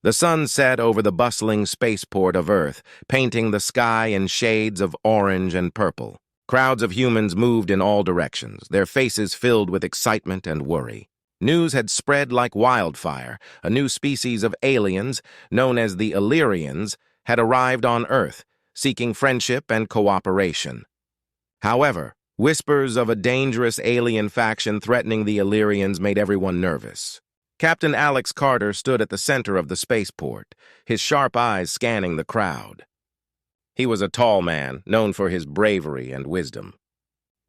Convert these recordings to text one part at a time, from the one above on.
The sun set over the bustling spaceport of Earth, painting the sky in shades of orange and purple. Crowds of humans moved in all directions, their faces filled with excitement and worry. News had spread like wildfire. A new species of aliens, known as the Illyrians, had arrived on Earth, seeking friendship and cooperation. However, whispers of a dangerous alien faction threatening the Illyrians made everyone nervous. Captain Alex Carter stood at the center of the spaceport, his sharp eyes scanning the crowd. He was a tall man, known for his bravery and wisdom.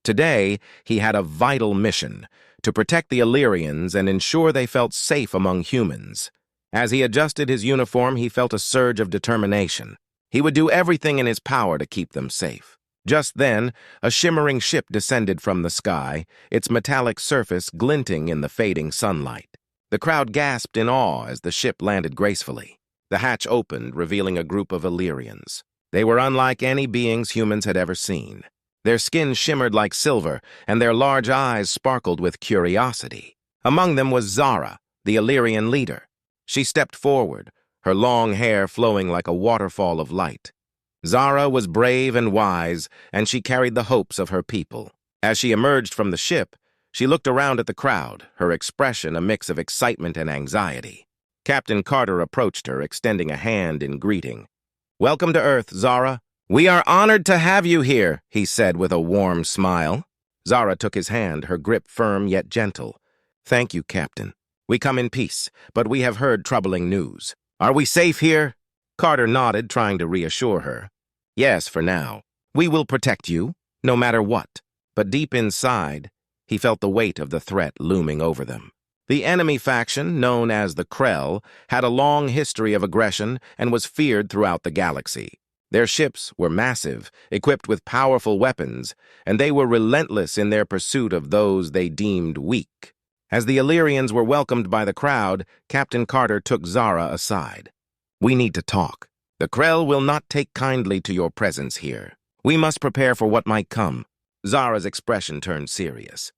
Today, he had a vital mission: to protect the Illyrians and ensure they felt safe among humans. As he adjusted his uniform, he felt a surge of determination. He would do everything in his power to keep them safe. Just then, a shimmering ship descended from the sky, its metallic surface glinting in the fading sunlight. The crowd gasped in awe as the ship landed gracefully. The hatch opened, revealing a group of Illyrians. They were unlike any beings humans had ever seen. Their skin shimmered like silver, and their large eyes sparkled with curiosity. Among them was Zara, the Illyrian leader. She stepped forward, her long hair flowing like a waterfall of light. Zara was brave and wise, and she carried the hopes of her people. As she emerged from the ship, she looked around at the crowd, her expression a mix of excitement and anxiety. Captain Carter approached her, extending a hand in greeting. "Welcome to Earth, Zara. We are honored to have you here," he said with a warm smile. Zara took his hand, her grip firm yet gentle. "Thank you, Captain. We come in peace, but we have heard troubling news. Are we safe here?" Carter nodded, trying to reassure her. "Yes, for now. We will protect you, no matter what." But deep inside, he felt the weight of the threat looming over them. The enemy faction, known as the Krell, had a long history of aggression and was feared throughout the galaxy. Their ships were massive, equipped with powerful weapons, and they were relentless in their pursuit of those they deemed weak. As the Illyrians were welcomed by the crowd, Captain Carter took Zara aside. "We need to talk. The Krell will not take kindly to your presence here. We must prepare for what might come." Zara's expression turned serious.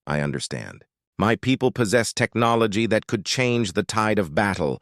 "I understand. My people possess technology that could change the tide of battle,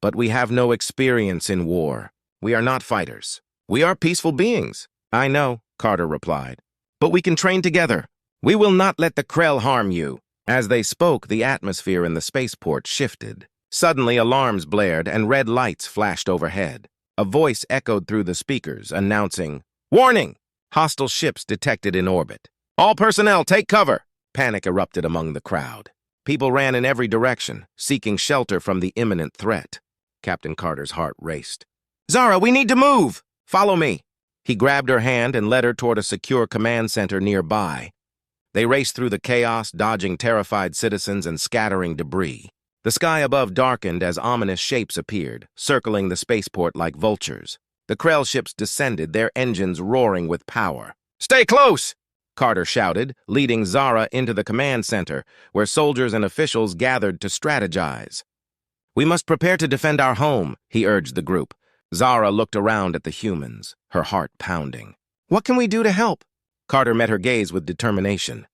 but we have no experience in war. We are not fighters. We are peaceful beings." "I know," Carter replied, "but we can train together. We will not let the Krell harm you." As they spoke, the atmosphere in the spaceport shifted. Suddenly, alarms blared and red lights flashed overhead. A voice echoed through the speakers, announcing, "Warning! Hostile ships detected in orbit. All personnel, take cover!" Panic erupted among the crowd. People ran in every direction, seeking shelter from the imminent threat. Captain Carter's heart raced. "Zara, we need to move! Follow me!" He grabbed her hand and led her toward a secure command center nearby. They raced through the chaos, dodging terrified citizens and scattering debris. The sky above darkened as ominous shapes appeared, circling the spaceport like vultures. The Krell ships descended, their engines roaring with power. "Stay close!" Carter shouted, leading Zara into the command center, where soldiers and officials gathered to strategize. "We must prepare to defend our home," he urged the group. Zara looked around at the humans, her heart pounding. "What can we do to help?" Carter met her gaze with determination.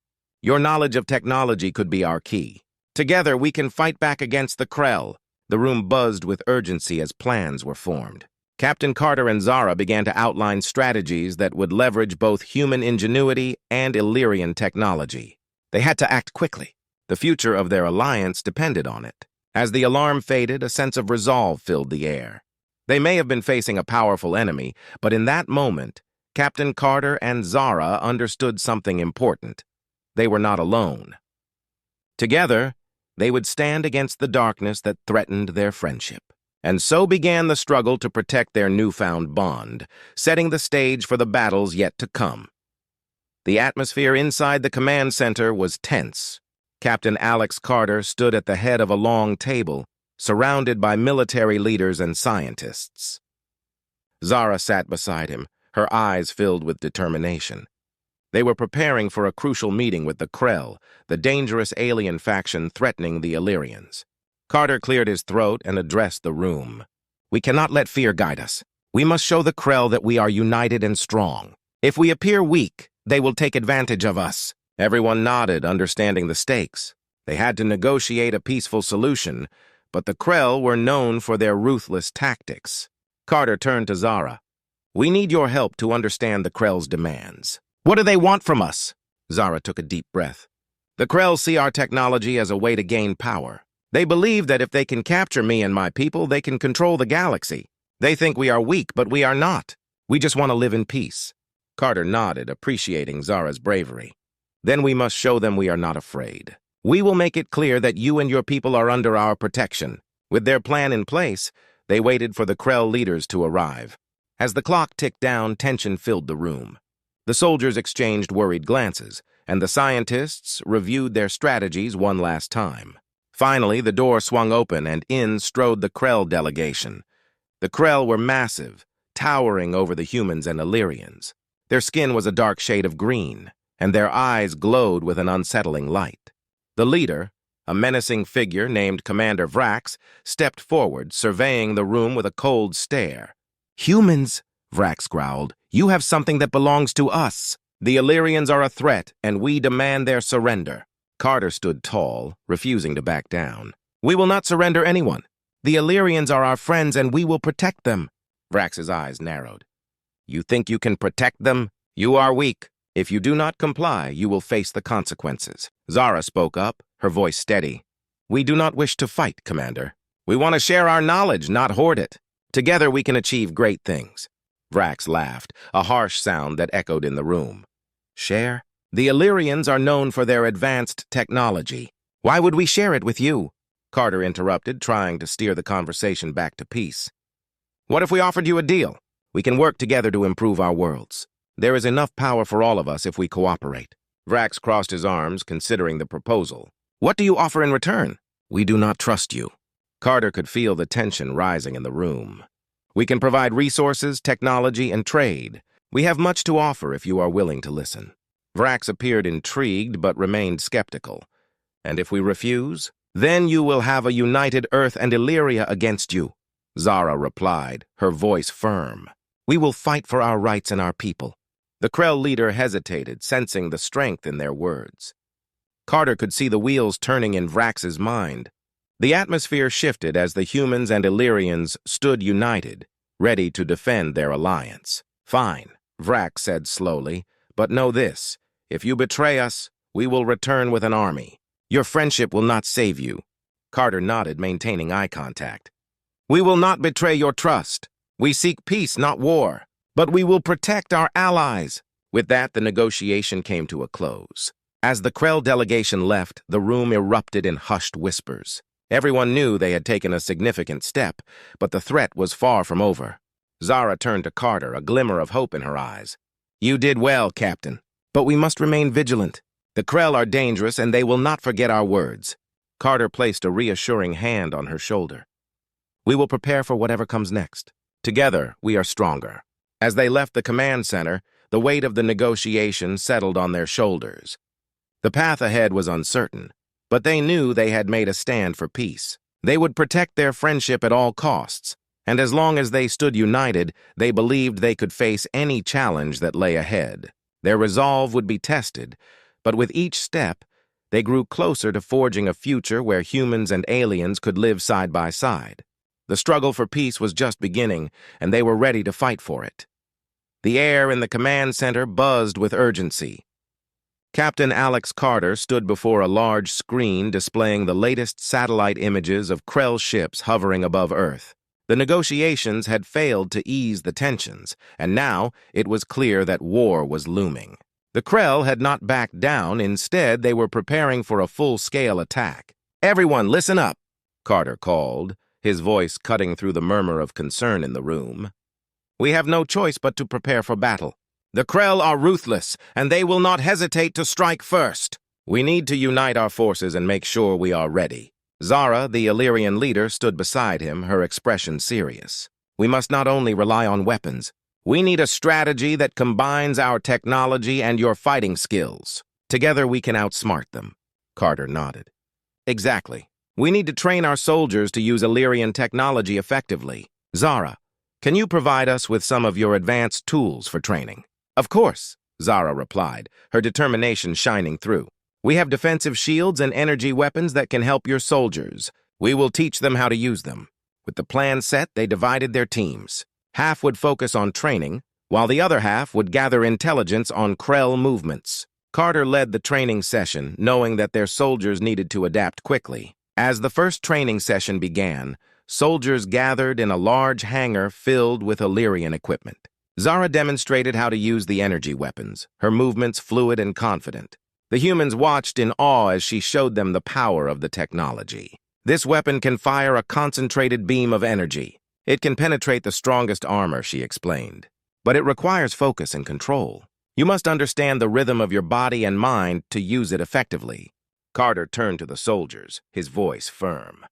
"Your knowledge of technology could be our key. Together, we can fight back against the Krell." The room buzzed with urgency as plans were formed. Captain Carter and Zara began to outline strategies that would leverage both human ingenuity and Illyrian technology. They had to act quickly. The future of their alliance depended on it. As the alarm faded, a sense of resolve filled the air. They may have been facing a powerful enemy, but in that moment, Captain Carter and Zara understood something important. They were not alone. Together, they would stand against the darkness that threatened their friendship. And so began the struggle to protect their newfound bond, setting the stage for the battles yet to come. The atmosphere inside the command center was tense. Captain Alex Carter stood at the head of a long table, surrounded by military leaders and scientists. Zara sat beside him, her eyes filled with determination. They were preparing for a crucial meeting with the Krell, the dangerous alien faction threatening the Illyrians. Carter cleared his throat and addressed the room. "We cannot let fear guide us. We must show the Krell that we are united and strong. If we appear weak, they will take advantage of us." Everyone nodded, understanding the stakes. They had to negotiate a peaceful solution, but the Krell were known for their ruthless tactics. Carter turned to Zara. "We need your help to understand the Krell's demands." "What do they want from us?" Zara took a deep breath. "The Krell see our technology as a way to gain power. They believe that if they can capture me and my people, they can control the galaxy. They think we are weak, but we are not. We just want to live in peace." Carter nodded, appreciating Zara's bravery. "Then we must show them we are not afraid. We will make it clear that you and your people are under our protection." With their plan in place, they waited for the Krell leaders to arrive. As the clock ticked down, tension filled the room. The soldiers exchanged worried glances, and the scientists reviewed their strategies one last time. Finally, the door swung open, and in strode the Krell delegation. The Krell were massive, towering over the humans and Illyrians. Their skin was a dark shade of green, and their eyes glowed with an unsettling light. The leader, a menacing figure named Commander Vrax, stepped forward, surveying the room with a cold stare. "Humans," Vrax growled, "you have something that belongs to us. The Illyrians are a threat, and we demand their surrender." Carter stood tall, refusing to back down. "We will not surrender anyone. The Illyrians are our friends, and we will protect them." Vrax's eyes narrowed. "You think you can protect them? You are weak. If you do not comply, you will face the consequences." Zara spoke up, her voice steady. "We do not wish to fight, Commander. We want to share our knowledge, not hoard it. Together we can achieve great things." Vrax laughed, a harsh sound that echoed in the room. "Share? The Illyrians are known for their advanced technology. Why would we share it with you?" Carter interrupted, trying to steer the conversation back to peace. "What if we offered you a deal? We can work together to improve our worlds. There is enough power for all of us if we cooperate." Vrax crossed his arms, considering the proposal. "What do you offer in return?" "We do not trust you." Carter could feel the tension rising in the room. "We can provide resources, technology, and trade. We have much to offer if you are willing to listen." Vrax appeared intrigued but remained skeptical. "And if we refuse? Then you will have a united Earth and Illyria against you," Zara replied, her voice firm. "We will fight for our rights and our people." The Krell leader hesitated, sensing the strength in their words. Carter could see the wheels turning in Vrax's mind. The atmosphere shifted as the humans and Illyrians stood united, ready to defend their alliance. "Fine," Vrax said slowly, "but know this. If you betray us, we will return with an army. Your friendship will not save you." Carter nodded, maintaining eye contact. "We will not betray your trust. We seek peace, not war. But we will protect our allies." With that, the negotiation came to a close. As the Krell delegation left, the room erupted in hushed whispers. Everyone knew they had taken a significant step, but the threat was far from over. Zara turned to Carter, a glimmer of hope in her eyes. "You did well, Captain. But we must remain vigilant. The Krell are dangerous, and they will not forget our words." Carter placed a reassuring hand on her shoulder. "We will prepare for whatever comes next. Together, we are stronger." As they left the command center, the weight of the negotiation settled on their shoulders. The path ahead was uncertain, but they knew they had made a stand for peace. They would protect their friendship at all costs, and as long as they stood united, they believed they could face any challenge that lay ahead. Their resolve would be tested, but with each step, they grew closer to forging a future where humans and aliens could live side by side. The struggle for peace was just beginning, and they were ready to fight for it. The air in the command center buzzed with urgency. Captain Alex Carter stood before a large screen displaying the latest satellite images of Krell ships hovering above Earth. The negotiations had failed to ease the tensions, and now it was clear that war was looming. The Krell had not backed down. Instead, they were preparing for a full-scale attack. "Everyone, listen up," Carter called, his voice cutting through the murmur of concern in the room. "We have no choice but to prepare for battle. The Krell are ruthless, and they will not hesitate to strike first. We need to unite our forces and make sure we are ready." Zara, the Illyrian leader, stood beside him, her expression serious. "We must not only rely on weapons. We need a strategy that combines our technology and your fighting skills. Together we can outsmart them." Carter nodded. "Exactly. We need to train our soldiers to use Illyrian technology effectively. Zara, can you provide us with some of your advanced tools for training?" "Of course," Zara replied, her determination shining through. "We have defensive shields and energy weapons that can help your soldiers. We will teach them how to use them. With the plan set, they divided their teams. Half would focus on training, while the other half would gather intelligence on Krell movements. Carter led the training session, knowing that their soldiers needed to adapt quickly. As the first training session began, soldiers gathered in a large hangar filled with Illyrian equipment. Zara demonstrated how to use the energy weapons, her movements fluid and confident. The humans watched in awe as she showed them the power of the technology. This weapon can fire a concentrated beam of energy. It can penetrate the strongest armor, she explained. But it requires focus and control. You must understand the rhythm of your body and mind to use it effectively. Carter turned to the soldiers, his voice firm.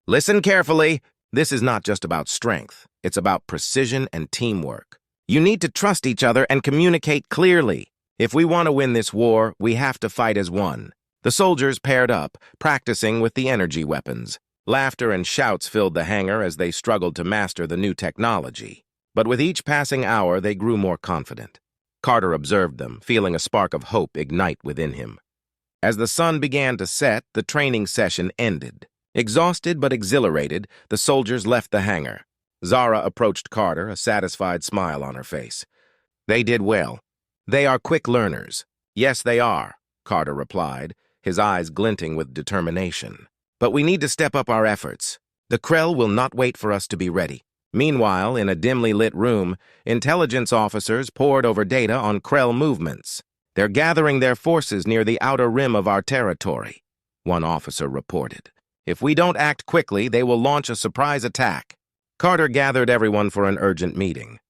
Listen carefully. This is not just about strength. It's about precision and teamwork. You need to trust each other and communicate clearly. If we want to win this war, we have to fight as one. The soldiers paired up, practicing with the energy weapons. Laughter and shouts filled the hangar as they struggled to master the new technology. But with each passing hour, they grew more confident. Carter observed them, feeling a spark of hope ignite within him. As the sun began to set, the training session ended. Exhausted but exhilarated, the soldiers left the hangar. Zara approached Carter, a satisfied smile on her face. They did well. They are quick learners. Yes, they are, Carter replied, his eyes glinting with determination. But we need to step up our efforts. The Krell will not wait for us to be ready. Meanwhile, in a dimly lit room, intelligence officers pored over data on Krell movements. They're gathering their forces near the outer rim of our territory, one officer reported. If we don't act quickly, they will launch a surprise attack. Carter gathered everyone for an urgent meeting.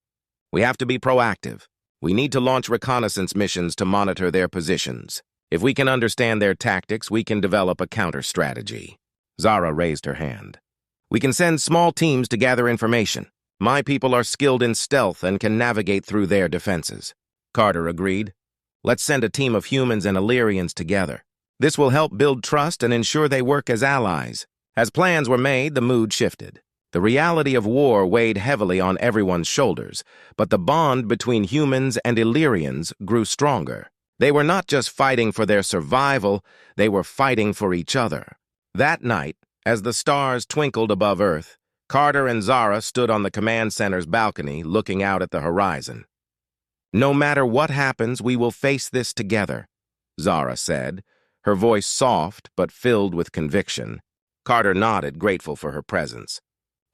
We have to be proactive. We need to launch reconnaissance missions to monitor their positions. If we can understand their tactics, we can develop a counter-strategy. Zara raised her hand. We can send small teams to gather information. My people are skilled in stealth and can navigate through their defenses. Carter agreed. Let's send a team of humans and Illyrians together. This will help build trust and ensure they work as allies. As plans were made, the mood shifted. The reality of war weighed heavily on everyone's shoulders, but the bond between humans and Illyrians grew stronger. They were not just fighting for their survival, they were fighting for each other. That night, as the stars twinkled above Earth, Carter and Zara stood on the command center's balcony looking out at the horizon. No matter what happens, we will face this together, Zara said, her voice soft but filled with conviction. Carter nodded, grateful for her presence.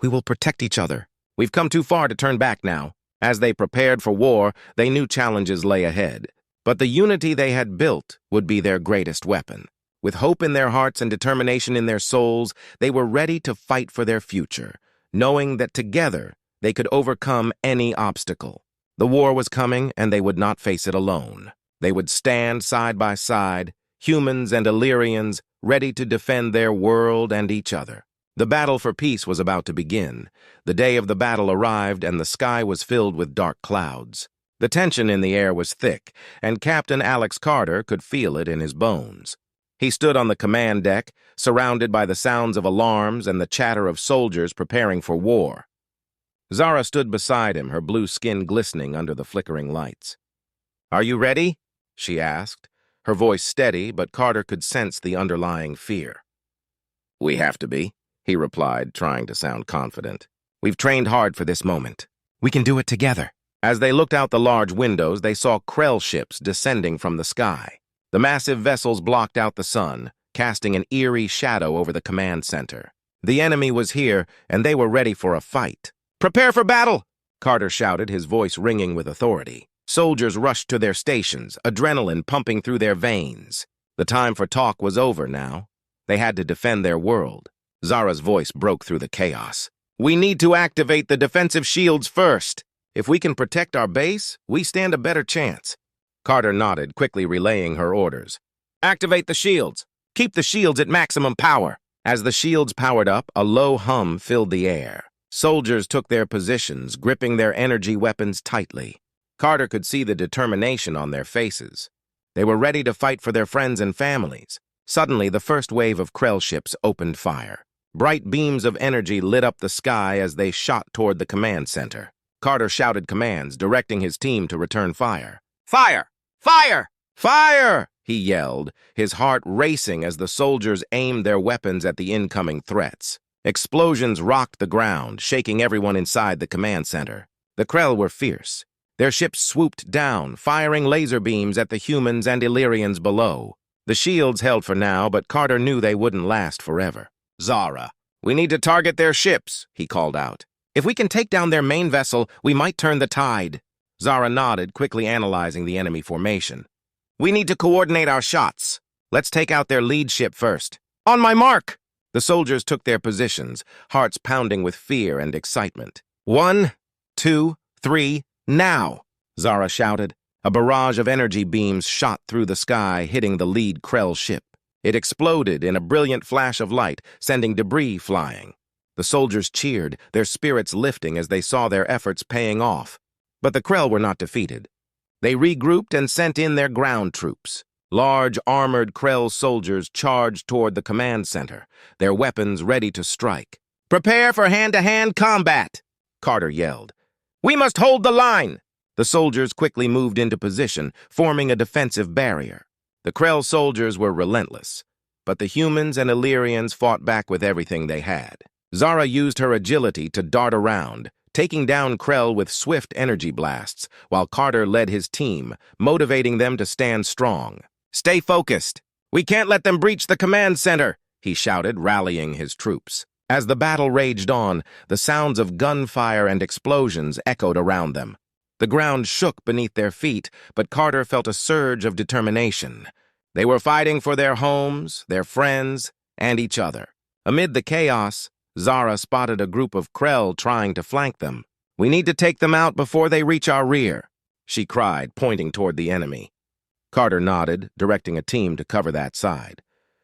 We will protect each other. We've come too far to turn back now. As they prepared for war, they knew challenges lay ahead. But the unity they had built would be their greatest weapon. With hope in their hearts and determination in their souls, they were ready to fight for their future, knowing that together they could overcome any obstacle. The war was coming, and they would not face it alone. They would stand side by side, humans and Illyrians, ready to defend their world and each other. The battle for peace was about to begin. The day of the battle arrived, and the sky was filled with dark clouds. The tension in the air was thick, and Captain Alex Carter could feel it in his bones. He stood on the command deck, surrounded by the sounds of alarms and the chatter of soldiers preparing for war. Zara stood beside him, her blue skin glistening under the flickering lights. "Are you ready?" she asked, her voice steady, but Carter could sense the underlying fear. "We have to be," he replied, trying to sound confident. "We've trained hard for this moment. We can do it together." As they looked out the large windows, they saw Krell ships descending from the sky. The massive vessels blocked out the sun, casting an eerie shadow over the command center. The enemy was here, and they were ready for a fight. "Prepare for battle!" Carter shouted, his voice ringing with authority. Soldiers rushed to their stations, adrenaline pumping through their veins. The time for talk was over now. They had to defend their world. Zara's voice broke through the chaos. "We need to activate the defensive shields first. If we can protect our base, we stand a better chance." Carter nodded, quickly relaying her orders. "Activate the shields. Keep the shields at maximum power." As the shields powered up, a low hum filled the air. Soldiers took their positions, gripping their energy weapons tightly. Carter could see the determination on their faces. They were ready to fight for their friends and families. Suddenly, the first wave of Krell ships opened fire. Bright beams of energy lit up the sky as they shot toward the command center. Carter shouted commands, directing his team to return fire. "Fire! Fire! Fire!" he yelled, his heart racing as the soldiers aimed their weapons at the incoming threats. Explosions rocked the ground, shaking everyone inside the command center. The Krell were fierce. Their ships swooped down, firing laser beams at the humans and Illyrians below. The shields held for now, but Carter knew they wouldn't last forever. "Zara, we need to target their ships," he called out. "If we can take down their main vessel, we might turn the tide." Zara nodded, quickly analyzing the enemy formation. "We need to coordinate our shots. Let's take out their lead ship first." "On my mark!" The soldiers took their positions, hearts pounding with fear and excitement. "1, 2, 3, now!" Zara shouted. A barrage of energy beams shot through the sky, hitting the lead Krell ship. It exploded in a brilliant flash of light, sending debris flying. The soldiers cheered, their spirits lifting as they saw their efforts paying off. But the Krell were not defeated. They regrouped and sent in their ground troops. Large, armored Krell soldiers charged toward the command center, their weapons ready to strike. "Prepare for hand-to-hand combat!" Carter yelled. "We must hold the line!" The soldiers quickly moved into position, forming a defensive barrier. The Krell soldiers were relentless, but the humans and Illyrians fought back with everything they had. Zara used her agility to dart around, taking down Krell with swift energy blasts, while Carter led his team, motivating them to stand strong. "Stay focused! We can't let them breach the command center!" he shouted, rallying his troops. As the battle raged on, the sounds of gunfire and explosions echoed around them. The ground shook beneath their feet, but Carter felt a surge of determination. They were fighting for their homes, their friends, and each other. Amid the chaos, Zara spotted a group of Krell trying to flank them. "We need to take them out before they reach our rear," she cried, pointing toward the enemy. Carter nodded, directing a team to cover that side.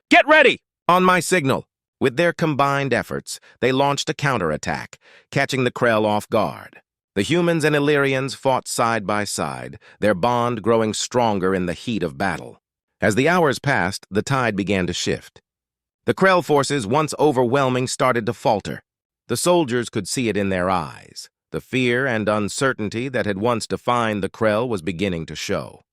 "Get ready!" "On my signal." With their combined efforts, they launched a counterattack, catching the Krell off guard. The humans and Illyrians fought side by side, their bond growing stronger in the heat of battle. As the hours passed, the tide began to shift. The Krell forces, once overwhelming, started to falter. The soldiers could see it in their eyes. The fear and uncertainty that had once defined the Krell was beginning to show.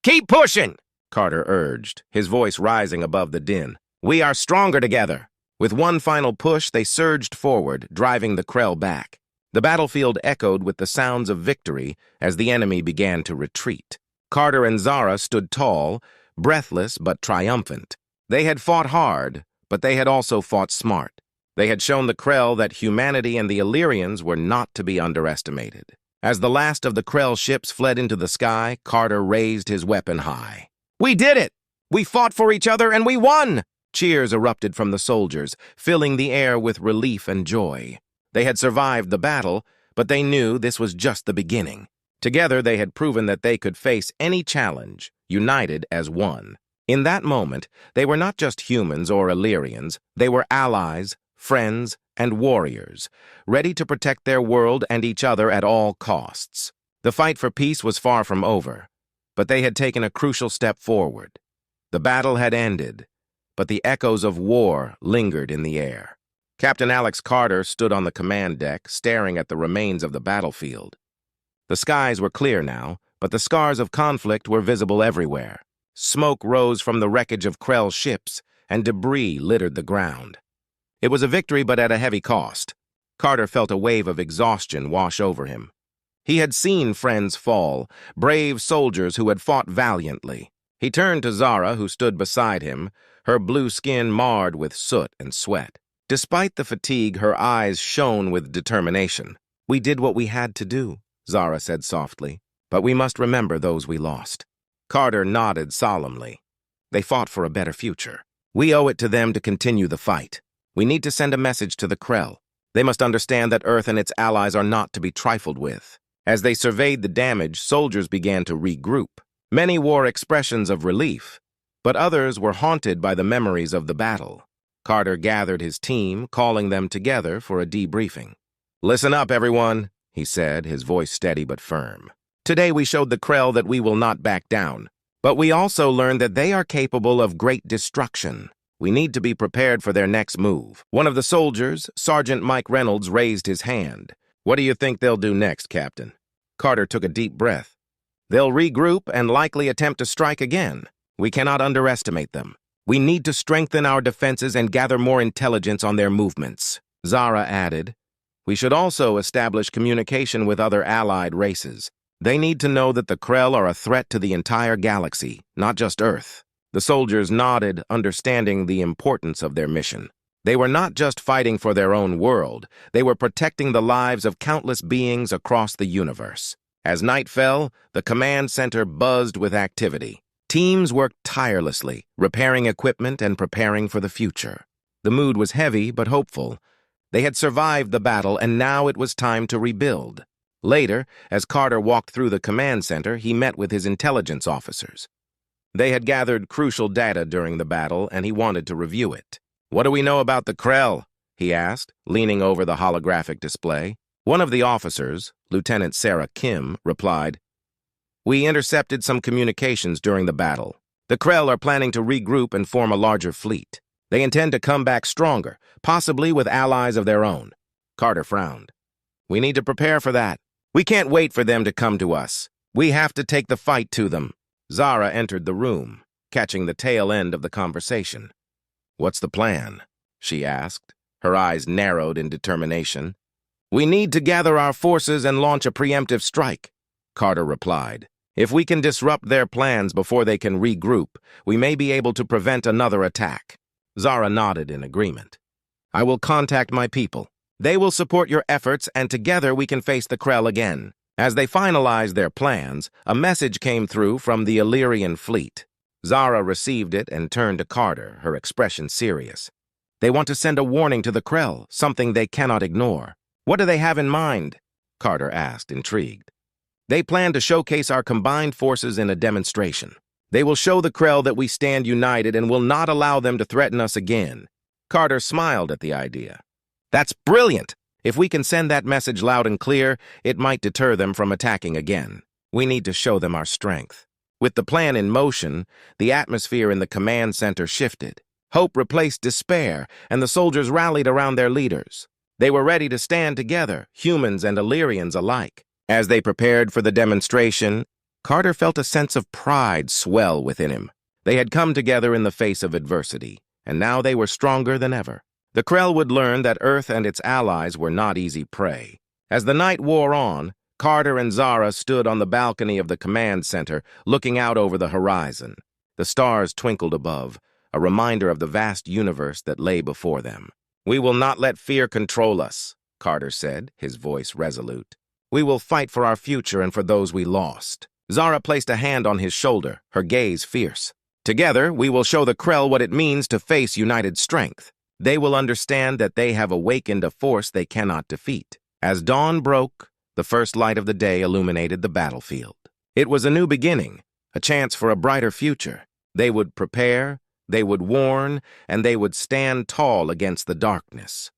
"Keep pushing!" Carter urged, his voice rising above the din. "We are stronger together." With one final push, they surged forward, driving the Krell back. The battlefield echoed with the sounds of victory as the enemy began to retreat. Carter and Zara stood tall, breathless but triumphant. They had fought hard, but they had also fought smart. They had shown the Krell that humanity and the Illyrians were not to be underestimated. As the last of the Krell ships fled into the sky, Carter raised his weapon high. "We did it! We fought for each other and we won!" Cheers erupted from the soldiers, filling the air with relief and joy. They had survived the battle, but they knew this was just the beginning. Together, they had proven that they could face any challenge, united as one. In that moment, they were not just humans or Illyrians, they were allies, friends, and warriors, ready to protect their world and each other at all costs. The fight for peace was far from over, but they had taken a crucial step forward. The battle had ended, but the echoes of war lingered in the air. Captain Alex Carter stood on the command deck, staring at the remains of the battlefield. The skies were clear now, but the scars of conflict were visible everywhere. Smoke rose from the wreckage of Krell ships, and debris littered the ground. It was a victory, but at a heavy cost. Carter felt a wave of exhaustion wash over him. He had seen friends fall, brave soldiers who had fought valiantly. He turned to Zara, who stood beside him, her blue skin marred with soot and sweat. Despite the fatigue, her eyes shone with determination. "We did what we had to do," Zara said softly, "but we must remember those we lost." Carter nodded solemnly. They fought for a better future. We owe it to them to continue the fight. We need to send a message to the Krell. They must understand that Earth and its allies are not to be trifled with. As they surveyed the damage, soldiers began to regroup. Many wore expressions of relief, but others were haunted by the memories of the battle. Carter gathered his team, calling them together for a debriefing. "Listen up, everyone," he said, his voice steady but firm. "Today we showed the Krell that we will not back down, but we also learned that they are capable of great destruction. We need to be prepared for their next move." One of the soldiers, Sergeant Mike Reynolds, raised his hand. "What do you think they'll do next, Captain?" Carter took a deep breath. "They'll regroup and likely attempt to strike again. We cannot underestimate them. We need to strengthen our defenses and gather more intelligence on their movements. Zara added, we should also establish communication with other allied races. They need to know that the Krell are a threat to the entire galaxy, not just Earth. The soldiers nodded, understanding the importance of their mission. They were not just fighting for their own world, they were protecting the lives of countless beings across the universe. As night fell, the command center buzzed with activity. Teams worked tirelessly, repairing equipment and preparing for the future. The mood was heavy but hopeful. They had survived the battle, and now it was time to rebuild. Later, as Carter walked through the command center, he met with his intelligence officers. They had gathered crucial data during the battle, and he wanted to review it. What do we know about the Krell? He asked, leaning over the holographic display. One of the officers, Lieutenant Sarah Kim, replied, we intercepted some communications during the battle. The Krell are planning to regroup and form a larger fleet. They intend to come back stronger, possibly with allies of their own. Carter frowned. We need to prepare for that. We can't wait for them to come to us. We have to take the fight to them. Zara entered the room, catching the tail end of the conversation. What's the plan? She asked, her eyes narrowed in determination. We need to gather our forces and launch a preemptive strike, Carter replied. If we can disrupt their plans before they can regroup, we may be able to prevent another attack. Zara nodded in agreement. I will contact my people. They will support your efforts, and together we can face the Krell again. As they finalized their plans, a message came through from the Illyrian fleet. Zara received it and turned to Carter, her expression serious. They want to send a warning to the Krell, something they cannot ignore. What do they have in mind? Carter asked, intrigued. They plan to showcase our combined forces in a demonstration. They will show the Krell that we stand united and will not allow them to threaten us again. Carter smiled at the idea. That's brilliant! If we can send that message loud and clear, it might deter them from attacking again. We need to show them our strength. With the plan in motion, the atmosphere in the command center shifted. Hope replaced despair, and the soldiers rallied around their leaders. They were ready to stand together, humans and Illyrians alike. As they prepared for the demonstration, Carter felt a sense of pride swell within him. They had come together in the face of adversity, and now they were stronger than ever. The Krell would learn that Earth and its allies were not easy prey. As the night wore on, Carter and Zara stood on the balcony of the command center, looking out over the horizon. The stars twinkled above, a reminder of the vast universe that lay before them. We will not let fear control us, Carter said, his voice resolute. We will fight for our future and for those we lost. Zara placed a hand on his shoulder, her gaze fierce. Together, we will show the Krell what it means to face united strength. They will understand that they have awakened a force they cannot defeat. As dawn broke, the first light of the day illuminated the battlefield. It was a new beginning, a chance for a brighter future. They would prepare, they would warn, and they would stand tall against the darkness.